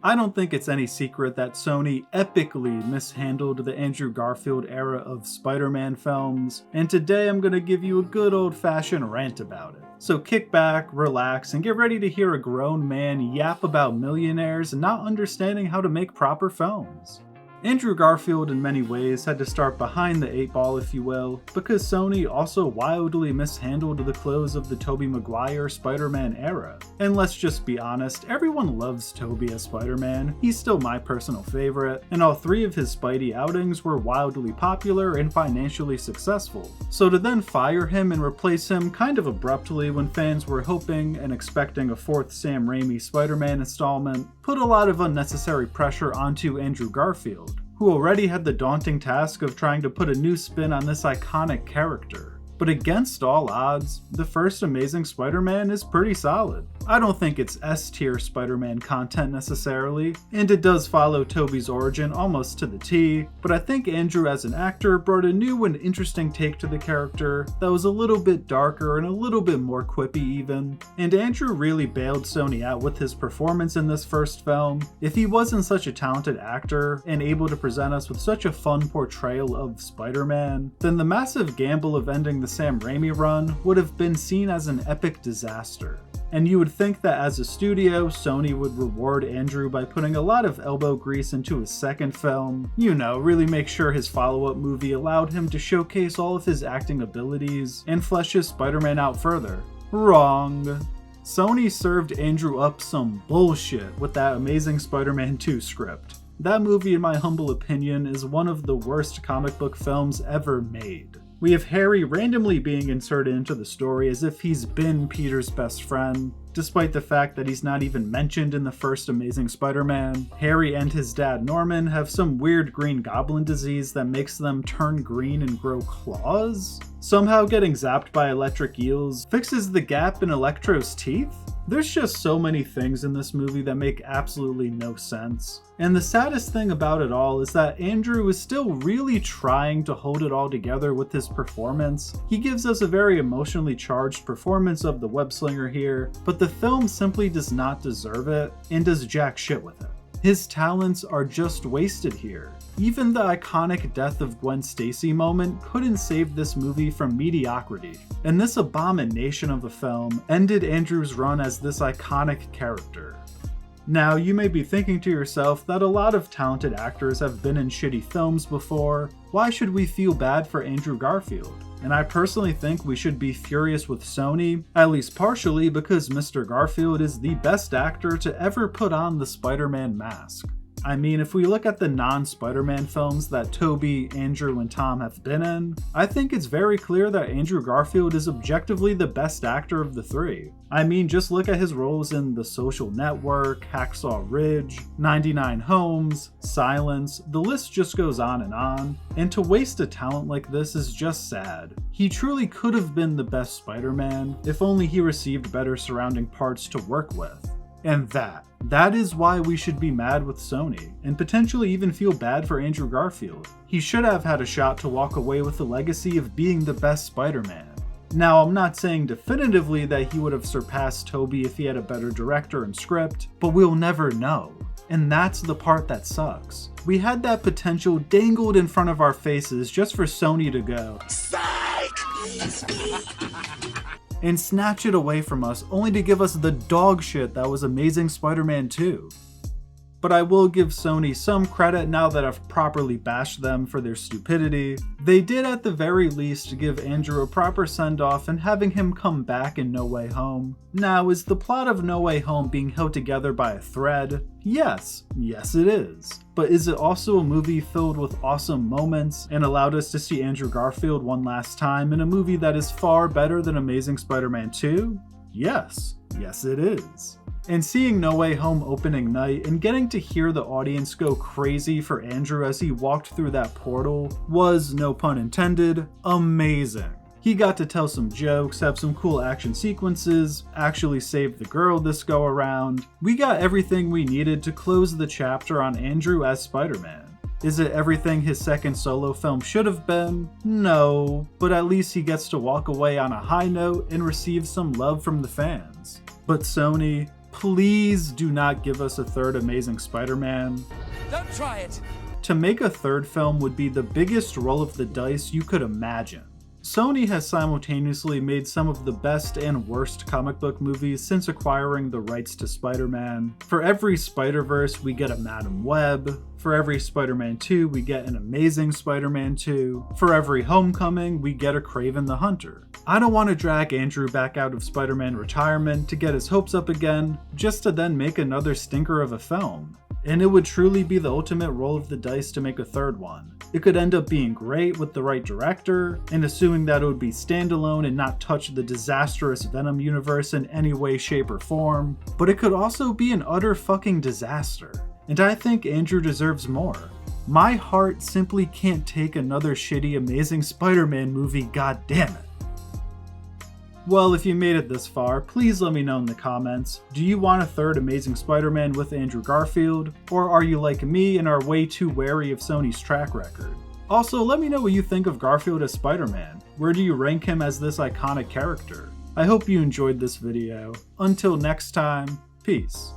I don't think it's any secret that Sony epically mishandled the Andrew Garfield era of Spider-Man films, and today I'm going to give you a good old-fashioned rant about it. So kick back, relax, and get ready to hear a grown man yap about millionaires and not understanding how to make proper films. Andrew Garfield in many ways had to start behind the 8 ball, if you will, because Sony also wildly mishandled the close of the Tobey Maguire Spider-Man era. And let's just be honest, everyone loves Tobey as Spider-Man, he's still my personal favorite, and all 3 of his Spidey outings were wildly popular and financially successful. So to then fire him and replace him kind of abruptly when fans were hoping and expecting a 4th Sam Raimi Spider-Man installment put a lot of unnecessary pressure onto Andrew Garfield, who already had the daunting task of trying to put a new spin on this iconic character. But against all odds, the first Amazing Spider-Man is pretty solid. I don't think it's S-tier Spider-Man content necessarily, and it does follow Tobey's origin almost to the T, but I think Andrew as an actor brought a new and interesting take to the character that was a little bit darker and a little bit more quippy even, and Andrew really bailed Sony out with his performance in this first film. If he wasn't such a talented actor and able to present us with such a fun portrayal of Spider-Man, then the massive gamble of ending the Sam Raimi run would have been seen as an epic disaster. And you would think that as a studio, Sony would reward Andrew by putting a lot of elbow grease into his second film, you know, really make sure his follow-up movie allowed him to showcase all of his acting abilities and flesh his Spider-Man out further. Wrong. Sony served Andrew up some bullshit with that Amazing Spider-Man 2 script. That movie, in my humble opinion, is one of the worst comic book films ever made. We have Harry randomly being inserted into the story as if he's been Peter's best friend, despite the fact that he's not even mentioned in the first Amazing Spider-Man. Harry and his dad Norman have some weird green goblin disease that makes them turn green and grow claws? Somehow getting zapped by electric eels fixes the gap in Electro's teeth? There's just so many things in this movie that make absolutely no sense. And the saddest thing about it all is that Andrew is still really trying to hold it all together with his performance. He gives us a very emotionally charged performance of the web-slinger here, but the film simply does not deserve it and does jack shit with it. His talents are just wasted here. Even the iconic death of Gwen Stacy moment couldn't save this movie from mediocrity, and this abomination of a film ended Andrew's run as this iconic character. Now, you may be thinking to yourself that a lot of talented actors have been in shitty films before. Why should we feel bad for Andrew Garfield? And I personally think we should be furious with Sony, at least partially because Mr. Garfield is the best actor to ever put on the Spider-Man mask. I mean, if we look at the non-Spider-Man films that Tobey, Andrew, and Tom have been in, I think it's very clear that Andrew Garfield is objectively the best actor of the 3. I mean, just look at his roles in The Social Network, Hacksaw Ridge, 99 Homes, Silence, the list just goes on, and to waste a talent like this is just sad. He truly could have been the best Spider-Man if only he received better surrounding parts to work with. And that is why we should be mad with Sony, and potentially even feel bad for Andrew Garfield. He should have had a shot to walk away with the legacy of being the best Spider-Man. Now, I'm not saying definitively that he would have surpassed Tobey if he had a better director and script, but we'll never know. And that's the part that sucks. We had that potential dangled in front of our faces just for Sony to go, "Psych!" and snatch it away from us, only to give us the dog shit that was Amazing Spider-Man 2. But I will give Sony some credit now that I've properly bashed them for their stupidity. They did at the very least give Andrew a proper send-off and having him come back in No Way Home. Now, is the plot of No Way Home being held together by a thread? Yes it is. But is it also a movie filled with awesome moments and allowed us to see Andrew Garfield one last time in a movie that is far better than Amazing Spider-Man 2? Yes it is. And seeing No Way Home opening night and getting to hear the audience go crazy for Andrew as he walked through that portal was, no pun intended, amazing. He got to tell some jokes, have some cool action sequences, actually save the girl this go around. We got everything we needed to close the chapter on Andrew as Spider-Man. Is it everything his second solo film should have been? No, but at least he gets to walk away on a high note and receive some love from the fans. But Sony, Please do not give us a third Amazing Spider-Man. Don't try it! To make a third film would be the biggest roll of the dice you could imagine. Sony has simultaneously made some of the best and worst comic book movies since acquiring the rights to Spider-Man. For every Spider-Verse, we get a Madam Web. For every Spider-Man 2, we get an Amazing Spider-Man 2. For every Homecoming, we get a Kraven the Hunter. I don't want to drag Andrew back out of Spider-Man retirement to get his hopes up again, just to then make another stinker of a film. And it would truly be the ultimate roll of the dice to make a third one. It could end up being great with the right director, and assuming that it would be standalone and not touch the disastrous Venom universe in any way, shape, or form, but it could also be an utter fucking disaster. And I think Andrew deserves more. My heart simply can't take another shitty Amazing Spider-Man movie, goddammit. Well, if you made it this far, please let me know in the comments. Do you want a third Amazing Spider-Man with Andrew Garfield? Or are you like me and are way too wary of Sony's track record? Also, let me know what you think of Garfield as Spider-Man. Where do you rank him as this iconic character? I hope you enjoyed this video. Until next time, peace.